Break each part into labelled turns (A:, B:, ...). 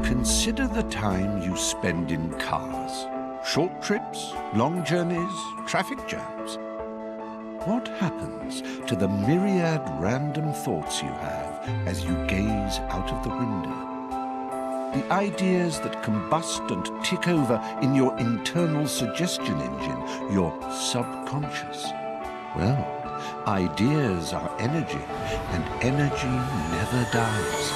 A: Consider the time you spend in cars. Short trips, long journeys, traffic jams. What happens to the myriad random thoughts you have as you gaze out of the window? The ideas that combust and tick over in your internal suggestion engine, your subconscious. Well, ideas are energy, and energy never dies.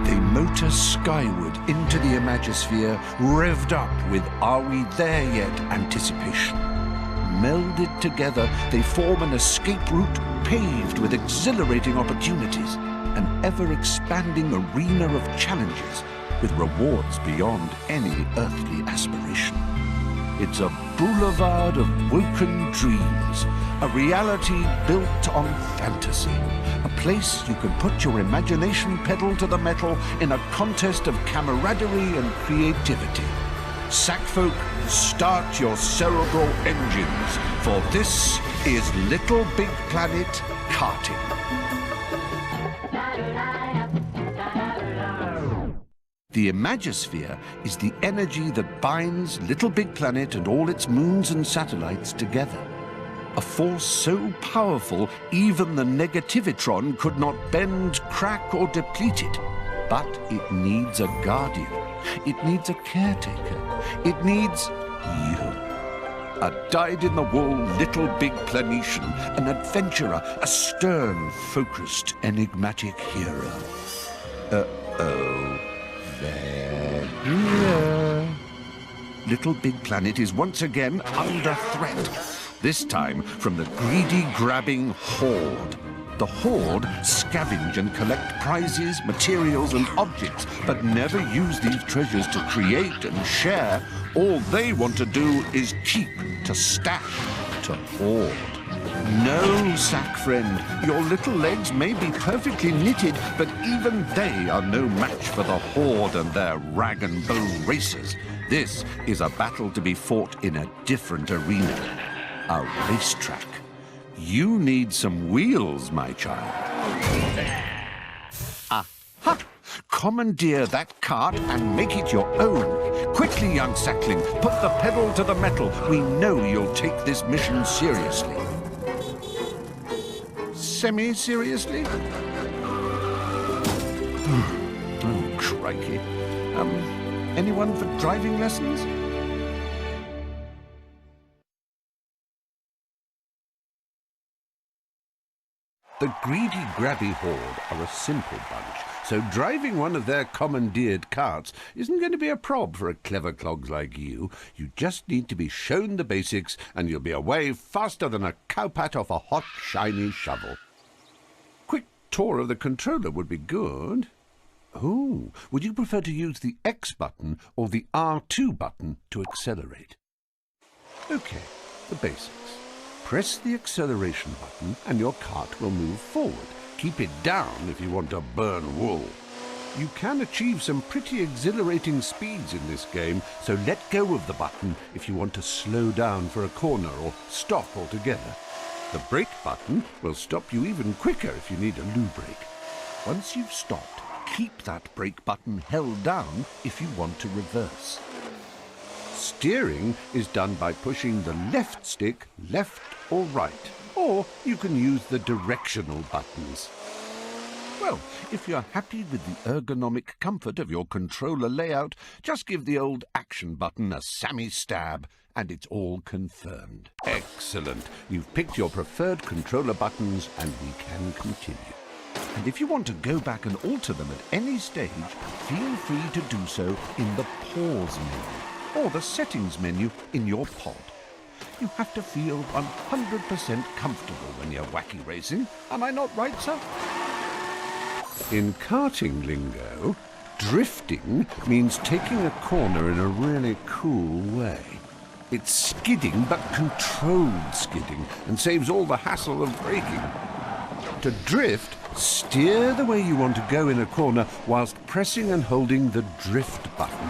A: They motor skyward into the Imagisphere, revved up with "Are we there yet?" anticipation. Melded together, they form an escape route paved with exhilarating opportunities, an ever-expanding arena of challenges with rewards beyond any earthly aspiration. It's a boulevard of woken dreams, a reality built on fantasy, a place you can put your imagination pedal to the metal in a contest of camaraderie and creativity. Sackfolk, start your cerebral engines, for this is LittleBigPlanet Karting. The Imagisphere is the energy that binds LittleBigPlanet and all its moons and satellites together. A force so powerful even the negativitron could not bend, crack, or deplete it. But it needs a guardian. It needs a caretaker. It needs you. A dyed-in-the-wool LittleBigPlanetian, an adventurer, a stern, focused, enigmatic hero. Uh-oh. They're here. LittleBigPlanet is once again under threat. This time from the greedy, grabbing Horde. The Horde scavenge and collect prizes, materials, and objects, but never use these treasures to create and share. All they want to do is keep, to stash, to hoard. No, sack friend, your little legs may be perfectly knitted, but even they are no match for the Horde and their rag and bone racers. This is a battle to be fought in a different arena. A racetrack. You need some wheels, my child. Aha! Commandeer that cart and make it your own. Quickly, young sackling, put the pedal to the metal. We know you'll take this mission seriously. Semi-seriously? Oh, crikey. Anyone for driving lessons? The greedy, grabby Horde are a simple bunch, so driving one of their commandeered carts isn't going to be a prob for a clever clogs like you. You just need to be shown the basics, and you'll be away faster than a cowpat off a hot, shiny shovel. Quick tour of the controller would be good. Oh, would you prefer to use the X button or the R2 button to accelerate? Okay, the basics. Press the acceleration button and your cart will move forward. Keep it down if you want to burn wool. You can achieve some pretty exhilarating speeds in this game, so let go of the button if you want to slow down for a corner or stop altogether. The brake button will stop you even quicker if you need a loo brake. Once you've stopped, keep that brake button held down if you want to reverse. Steering is done by pushing the left stick left or right, or you can use the directional buttons. Well, if you're happy with the ergonomic comfort of your controller layout, just give the old action button a Sammy stab, and it's all confirmed. Excellent. You've picked your preferred controller buttons, and we can continue. And if you want to go back and alter them at any stage, feel free to do so in the Pause menu, or the Settings menu in your pod. You have to feel 100% comfortable when you're wacky racing. Am I not right, sir? In karting lingo, drifting means taking a corner in a really cool way. It's skidding, but controlled skidding, and saves all the hassle of braking. To drift, steer the way you want to go in a corner whilst pressing and holding the drift button.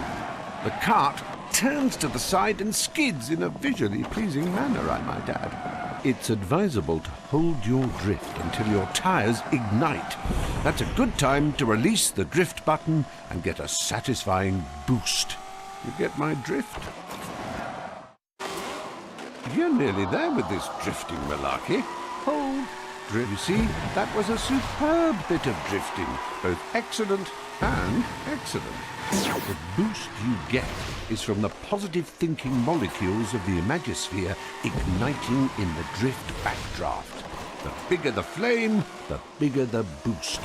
A: The kart turns to the side and skids in a visually pleasing manner, I might add. it's advisable to hold your drift until your tires ignite. That's a good time to release the drift button and get a satisfying boost. You get my drift? You're nearly there with this drifting malarkey. Hold. Drift. You see, that was a superb bit of drifting. Both excellent and excellent. The boost you get is from the positive thinking molecules of the imagosphere igniting in the drift backdraft. The bigger the flame, the bigger the boost.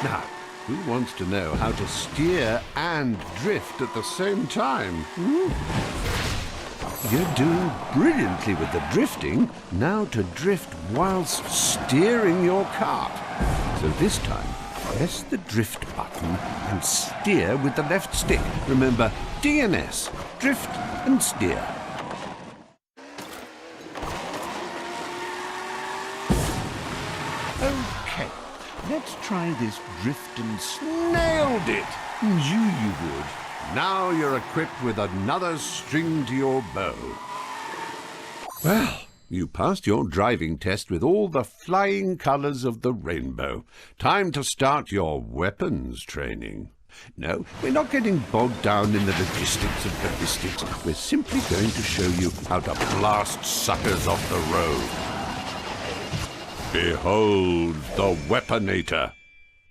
A: Now, who wants to know how to steer and drift at the same time? You're doing brilliantly with the drifting. Now to drift whilst steering your kart. So this time, press the drift button and steer with the left stick. Remember, DNS, drift and steer. Okay, let's try this drift and nailed it. You would. Now you're equipped with another string to your bow. Well, you passed your driving test with all the flying colours of the rainbow. Time to start your weapons training. No, we're not getting bogged down in the logistics of ballistics. We're simply going to show you how to blast suckers off the road. Behold the Weaponator.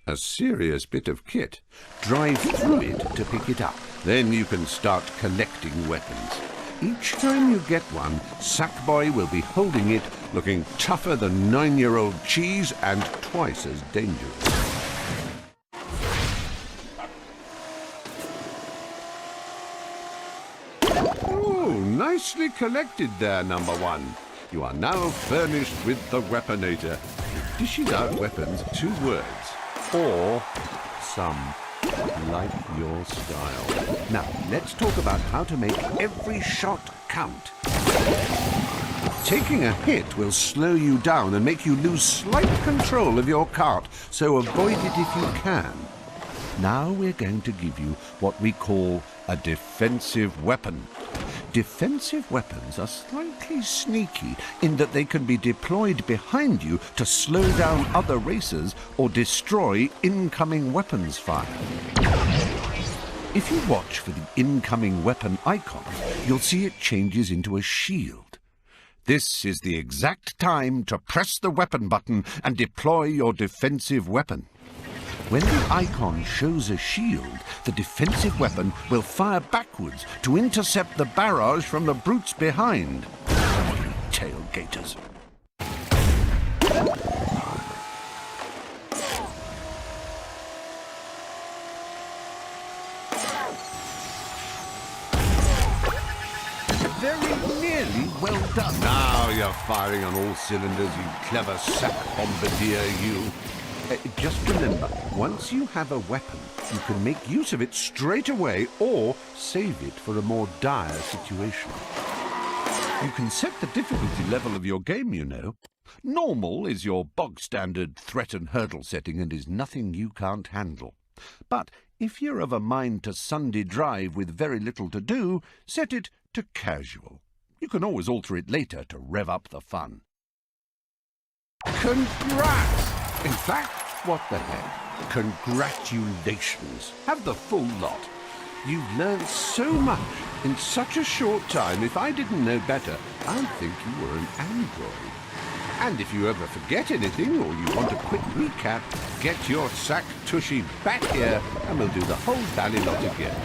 A: A serious bit of kit. Drive through it to pick it up. Then you can start collecting weapons. Each time you get one, Sackboy will be holding it, looking tougher than 9-year-old cheese and twice as dangerous. Oh, nicely collected there, number one. You are now furnished with the Weaponator. It dishes out weapons 2 words. Or some, like your style. Now, let's talk about how to make every shot count. Taking a hit will slow you down and make you lose slight control of your kart, so avoid it if you can. Now we're going to give you what we call a defensive weapon. Defensive weapons are slightly sneaky in that they can be deployed behind you to slow down other racers or destroy incoming weapons fire. If you watch for the incoming weapon icon, you'll see it changes into a shield. This is the exact time to press the weapon button and deploy your defensive weapon. When the icon shows a shield, the defensive weapon will fire backwards to intercept the barrage from the brutes behind. Tailgaters. Very nearly well done. Now you're firing on all cylinders, you clever sack bombardier, you. Just remember, once you have a weapon, you can make use of it straight away or save it for a more dire situation. You can set the difficulty level of your game, you know. Normal is your bog-standard threat and hurdle setting and is nothing you can't handle. But if you're of a mind to Sunday drive with very little to do, set it to casual. You can always alter it later to rev up the fun. Congrats! In fact, what the heck? Congratulations. Have the full lot. You've learned so much in such a short time. If I didn't know better, I'd think you were an android. And if you ever forget anything or you want a quick recap, get your sack tushy back here and we'll do the whole bally lot again.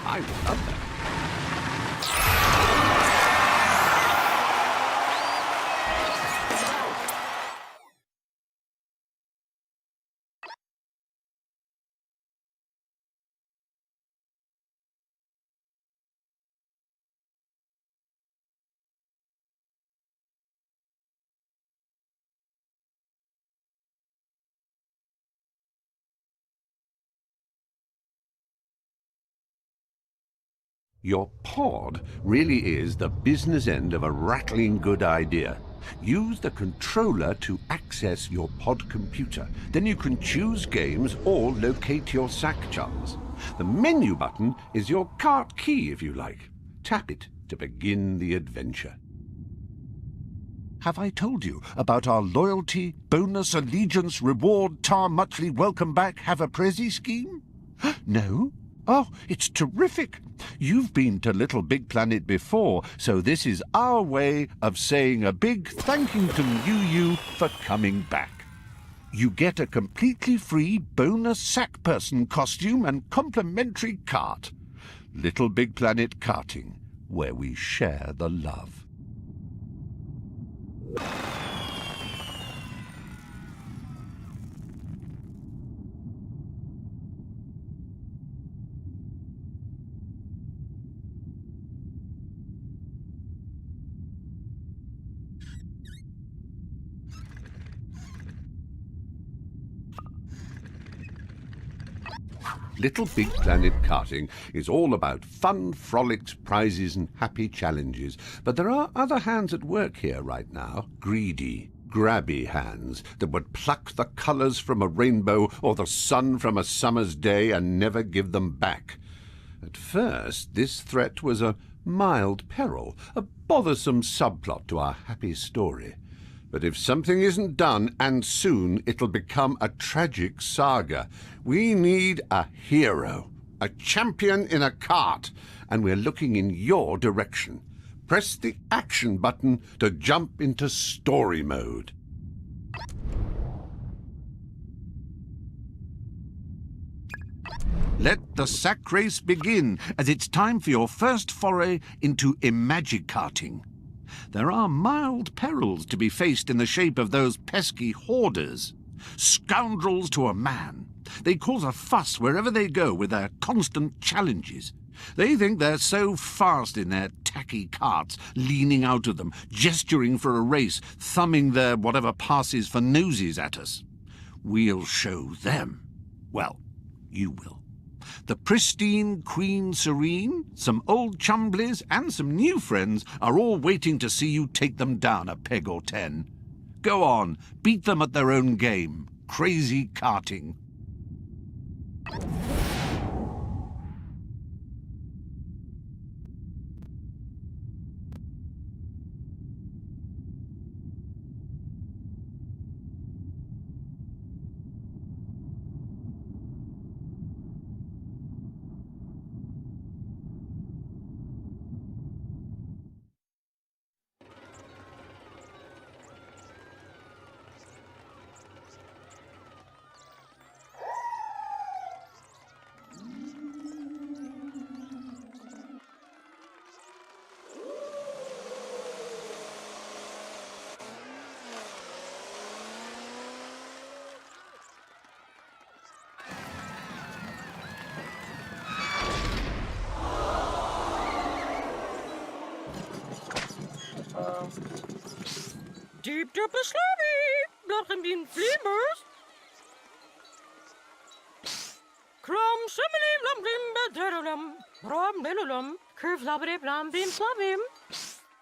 A: I would love that. Your pod really is the business end of a rattling good idea. Use the controller to access your pod computer. Then you can choose games or locate your sack chums. The menu button is your kart key, if you like. Tap it to begin the adventure. Have I told you about our loyalty, bonus, allegiance, reward, tar, muchly welcome back, have a prezi scheme? No? Oh, it's terrific. You've been to Little Big Planet before, so this is our way of saying a big thankington you for coming back. You get a completely free bonus sack person costume and complimentary kart. Little Big Planet Karting, where we share the love. Little Big Planet Karting is all about fun, frolics, prizes and happy challenges. But there are other hands at work here right now. Greedy, grabby hands that would pluck the colours from a rainbow or the sun from a summer's day and never give them back. At first, this threat was a mild peril, a bothersome subplot to our happy story. But if something isn't done, and soon, it'll become a tragic saga. We need a hero, a champion in a kart, and we're looking in your direction. Press the action button to jump into story mode. Let the sack race begin, as it's time for your first foray into imagikarting. There are mild perils to be faced in the shape of those pesky hoarders. Scoundrels to a man. They cause a fuss wherever they go with their constant challenges. They think they're so fast in their tacky carts, leaning out of them, gesturing for a race, thumbing their whatever passes for noses at us. We'll show them. Well, you will. The pristine Queen Serene, some old chumblies and some new friends are all waiting to see you take them down a peg or 10. Go on, beat them at their own game. Crazy karting.
B: Deep to the slurry, blood and bean flavors. Crum, simile, lumblim, bedurlum, brom, lilulum, curve labby, blam, beam, slavim.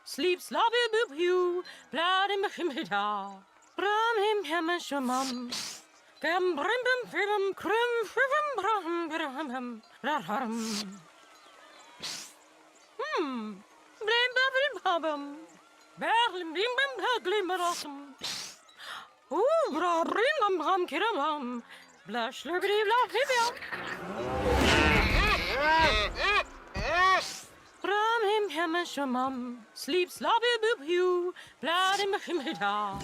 B: Sleep, slabby, boop, you, blood and mahimida. Bram, him, hamashumum. Gam, brimbum, fibum, crum, fibum, bram, bram, bram. Blame, babby, babum. Berlim, bim, bim, hugly, marasum. Ooh, bra, brim, bam, kiramam. Blush, liberty, blah, Bram, him, hamashumum. Sleep, slobby, boop, you. Blood, him, himida.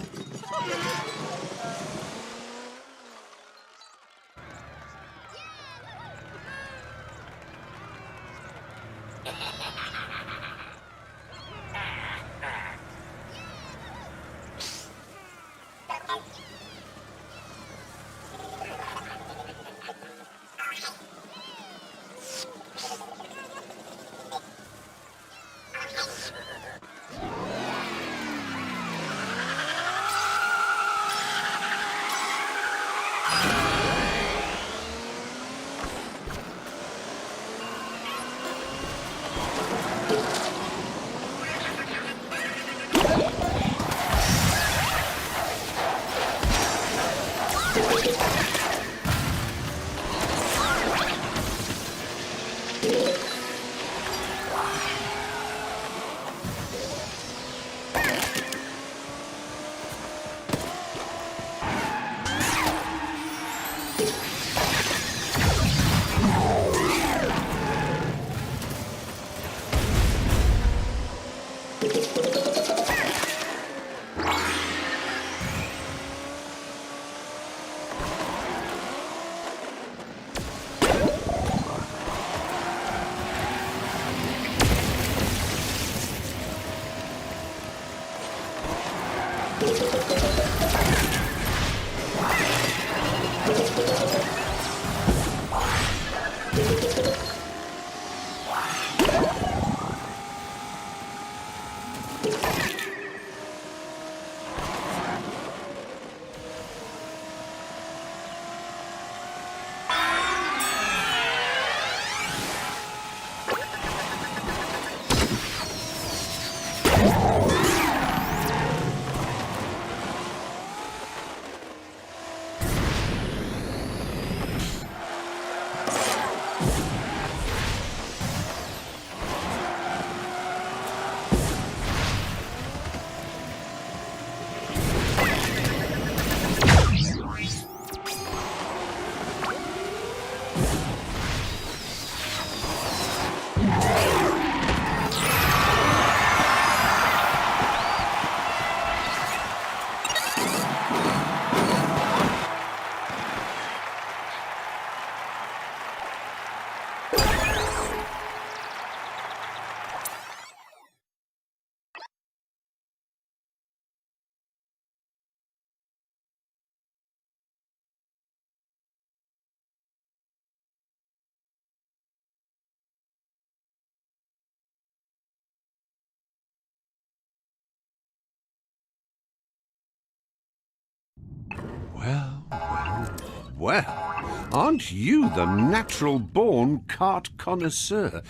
A: Well, well, well. Aren't you the natural-born kart connoisseur?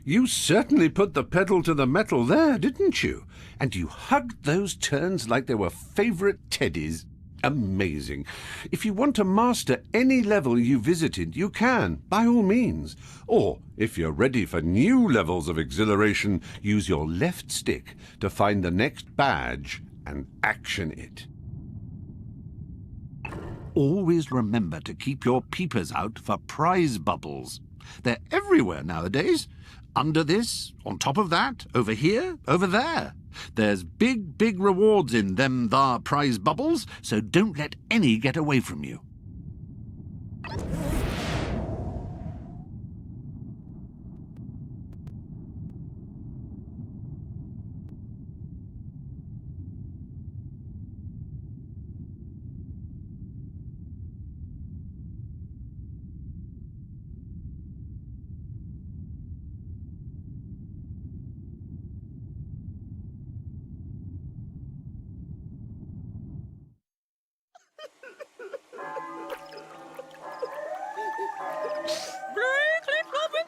A: You certainly put the pedal to the metal there, didn't you? And you hugged those turns like they were favourite teddies. Amazing. If you want to master any level you visited, you can, by all means. Or, if you're ready for new levels of exhilaration, use your left stick to find the next badge and action it.
C: Always remember to keep your peepers out for prize bubbles. They're everywhere nowadays. Under this, on top of that, over here, over there. There's big, big rewards in them thar prize bubbles, so don't let any get away from you.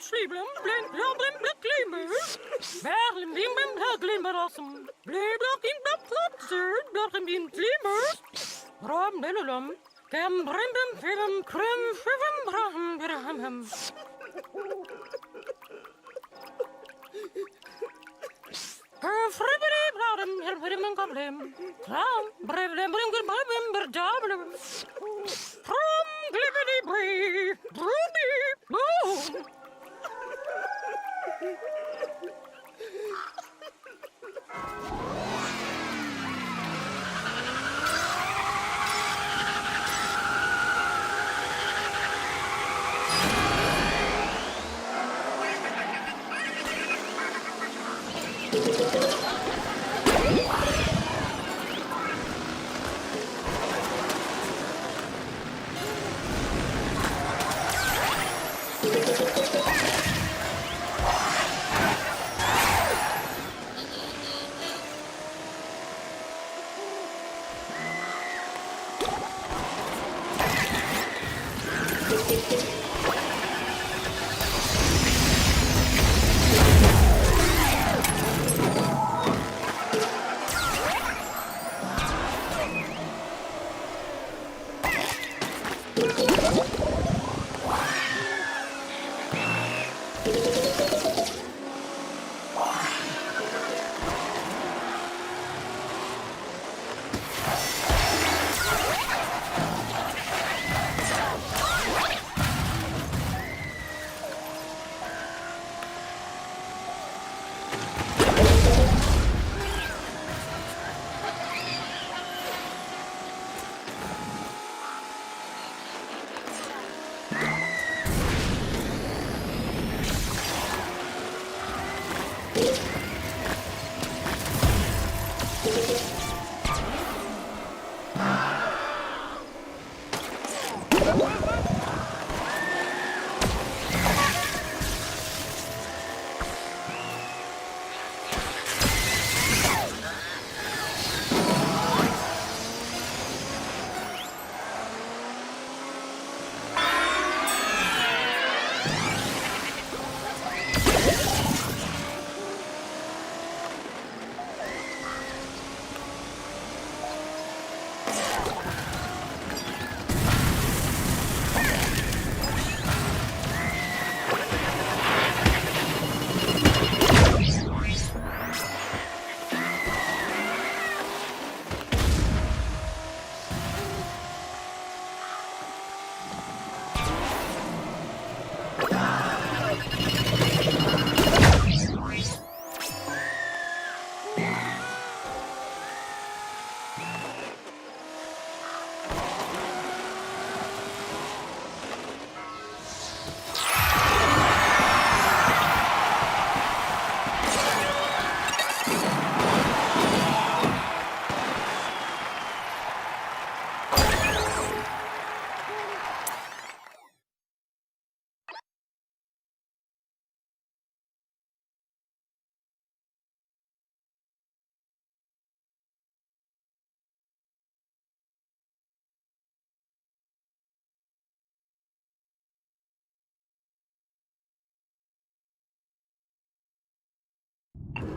B: Sleeblum, blend, bloblin, black glimmers. Berlin, blim, black glimmerasum. Blue, blocking, black clubserd, blocking, blim, glimmers. Bram, lelulum. Cam, brimbum, fivum, crum, fivum, bram, bram. Fribbity, bladum, helpim, goblin. Clown, brevlim, brim, brim, berdablum. Prom, glibbity, bree, broomy, boom.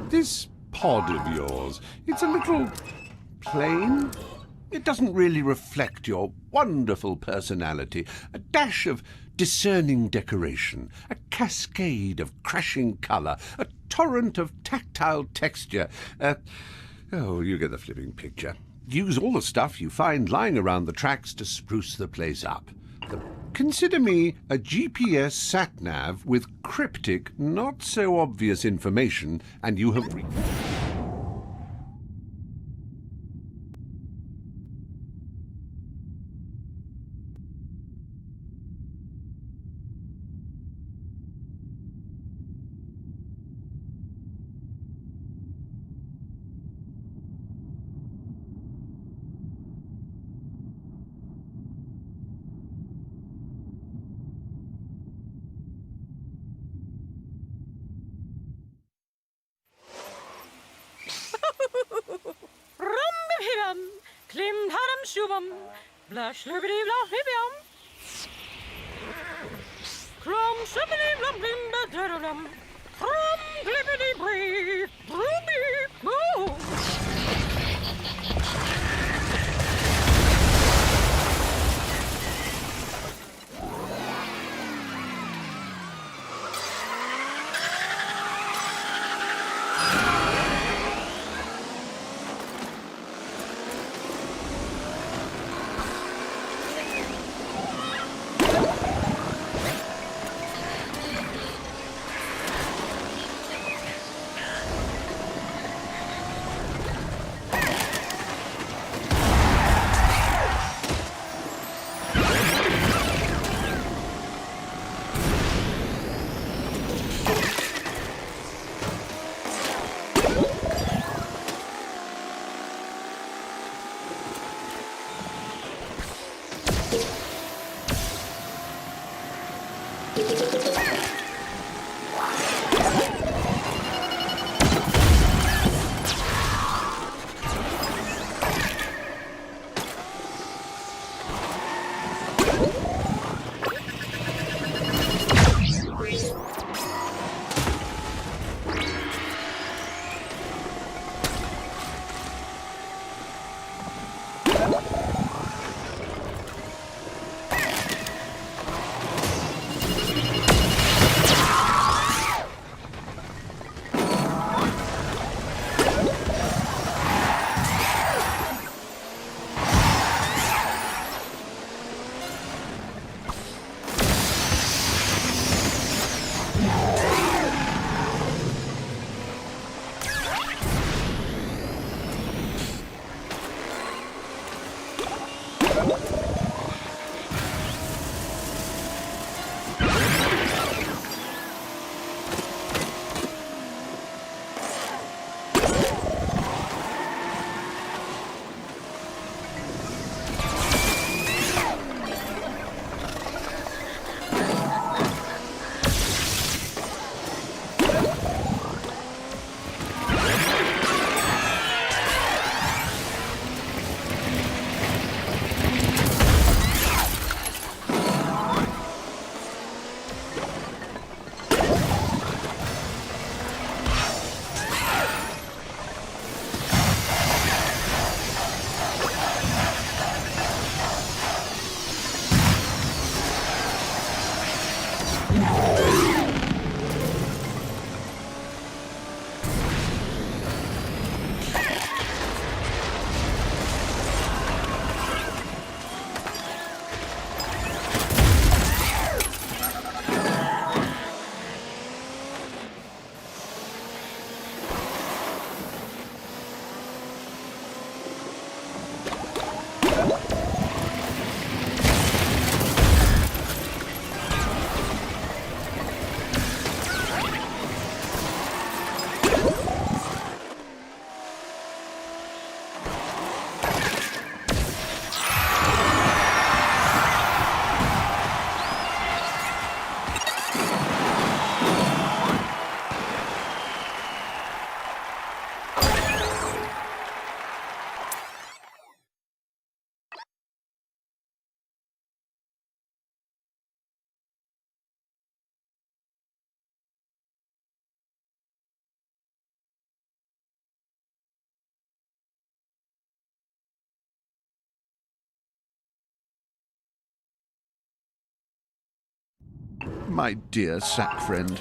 A: This pod of yours, it's a little plain. It doesn't really reflect your wonderful personality. A dash of discerning decoration, a cascade of crashing colour, a torrent of tactile texture. Oh, you get the flipping picture. Use all the stuff you find lying around the tracks to spruce the place up. Consider me a GPS sat-nav with cryptic, not-so-obvious information, and you have
B: Rum-bim-him, klim-haram-shubam, blush-lurby-blah-bim-bim. Crum-shibbity-blum-bim-ba-da-da-dum, crum-glibbity-bree, broomy-boo.
A: My dear sack friend,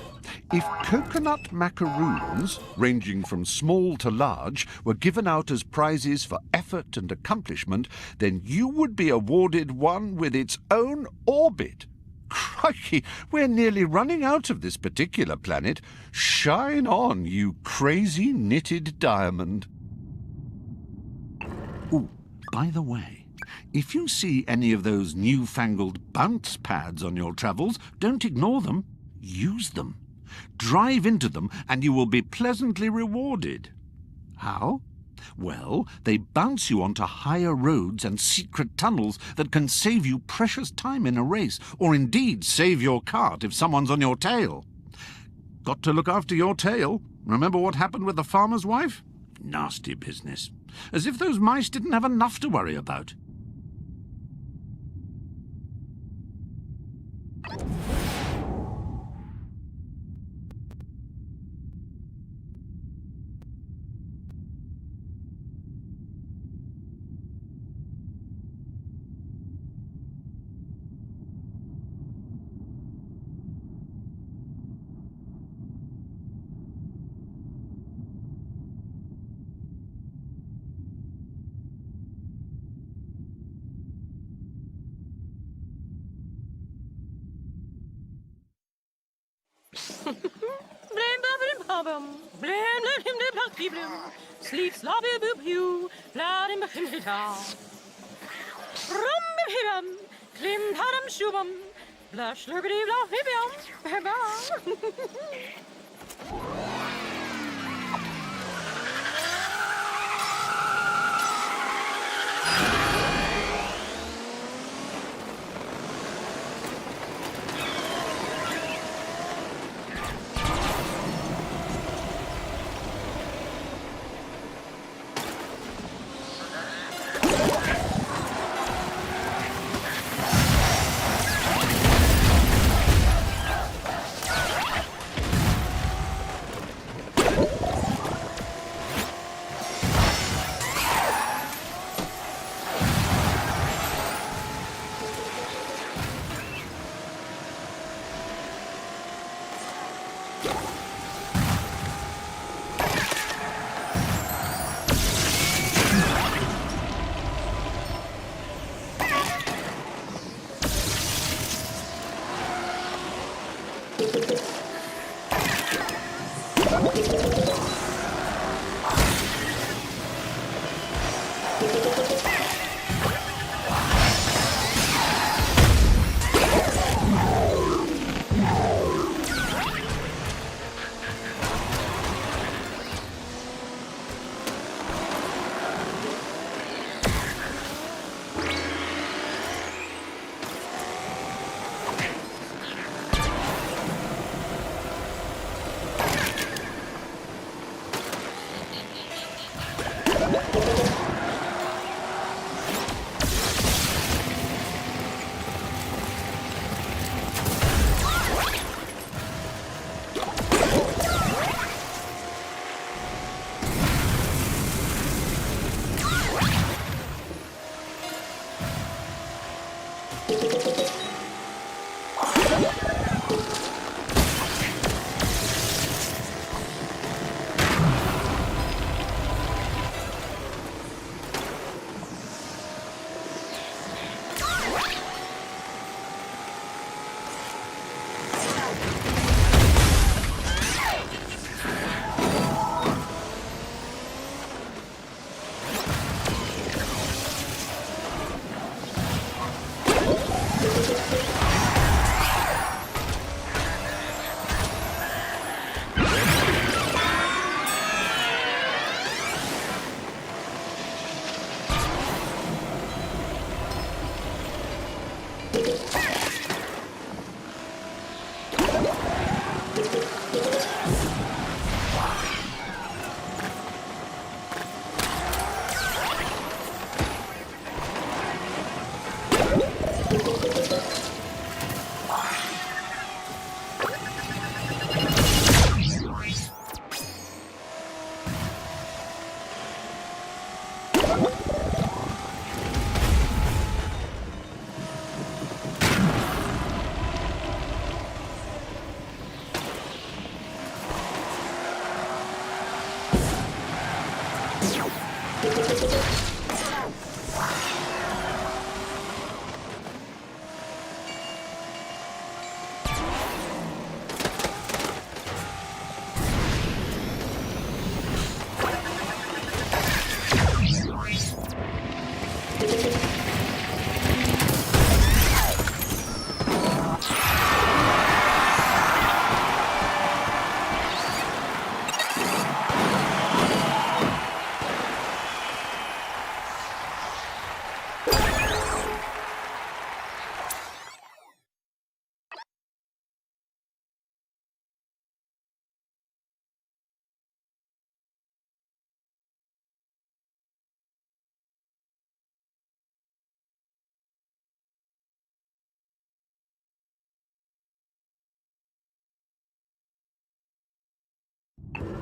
A: if coconut macaroons, ranging from small to large, were given out as prizes for effort and accomplishment, then you would be awarded one with its own orbit. Crikey, we're nearly running out of this particular planet. Shine on, you crazy knitted diamond.
C: Ooh, by the way, if you see any of those newfangled bounce pads on your travels, don't ignore them. Use them. Drive into them and you will be pleasantly rewarded. How? Well, they bounce you onto higher roads and secret tunnels that can save you precious time in a race, or indeed save your cart if someone's on your tail. Got to look after your tail. Remember what happened with the farmer's wife? Nasty business. As if those mice didn't have enough to worry about.
B: Blim blim blim blim blim blim blim blim blim sleep slobby boop you blim blim blim da rum blim klim hadam shubam blush lurgity blah blim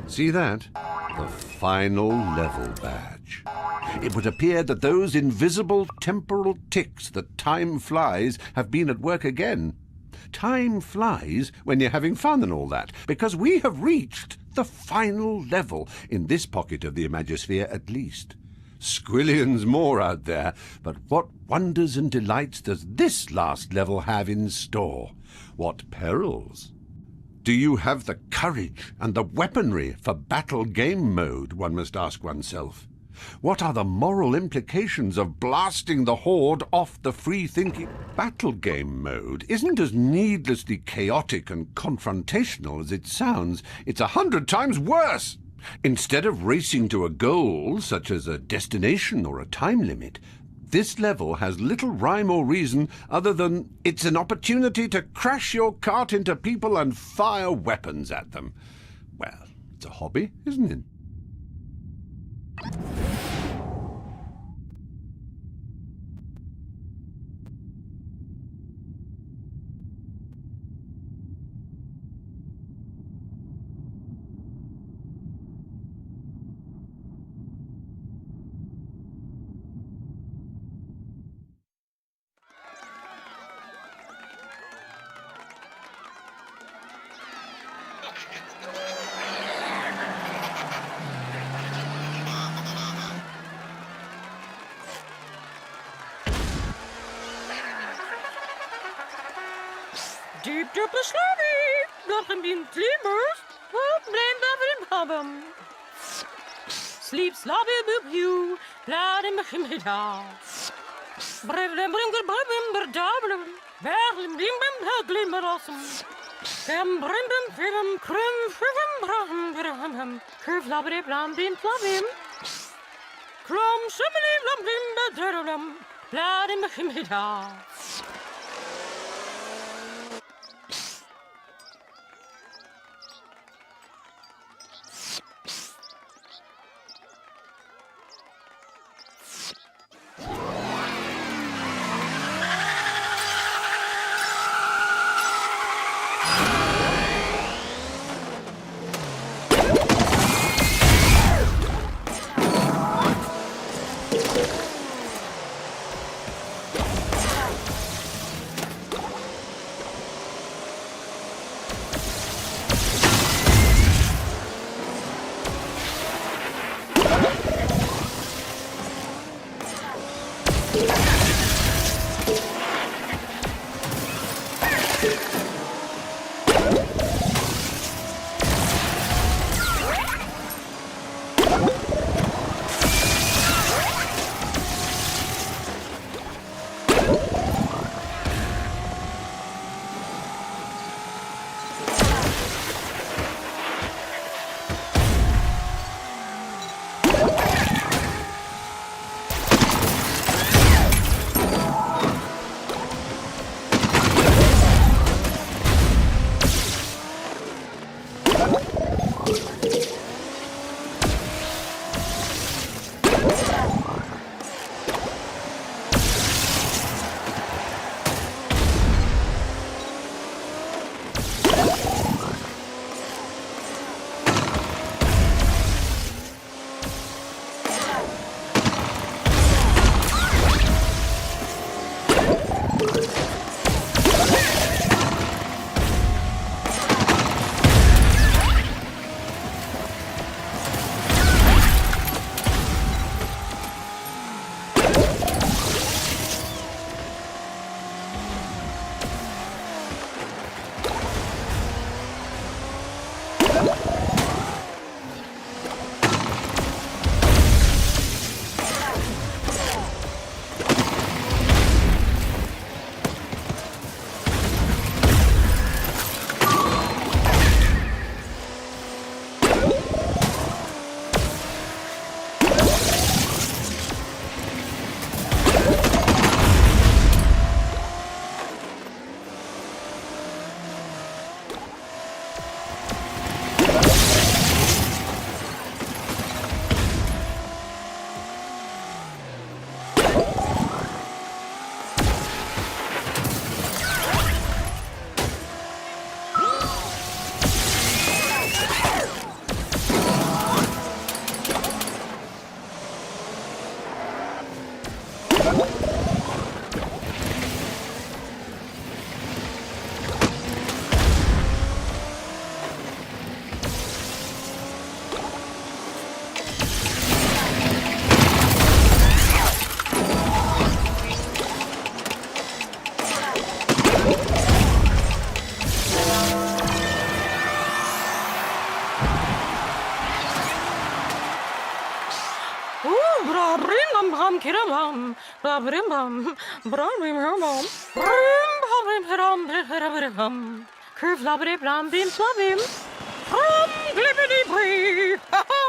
A: See that? The final level badge. It would appear that those invisible temporal ticks that time flies have been at work again. Time flies when you're having fun and all that, because we have reached the final level, in this pocket of the Imagisphere at least. Squillions more out there, but what wonders and delights does this last level have in store? What perils? Do you have the courage and the weaponry for battle game mode, one must ask oneself? What are the moral implications of blasting the Horde off the free-thinking? Battle game mode isn't as needlessly chaotic and confrontational as it sounds. It's 100 times worse. Instead of racing to a goal, such as a destination or a time limit, this level has little rhyme or reason other than it's an opportunity to crash your kart into people and fire weapons at them. Well, it's a hobby, isn't it?
B: Deep duper slurry, nothing been sleepers, blame buffet problem. Sleep slobby boop you, blood in my himida. Brevlem brimger brim berdablem, berlim bim bim huglim awesome. Gam brim bim fivum crim fivum bram bram, curve labby blam bim flavim. Crum simile lumbim bedurlum, blood in my himida. Blabberim bum, brum her mom, brum bum, curve labbity blam bim slabim, glibbity bree, ha ha!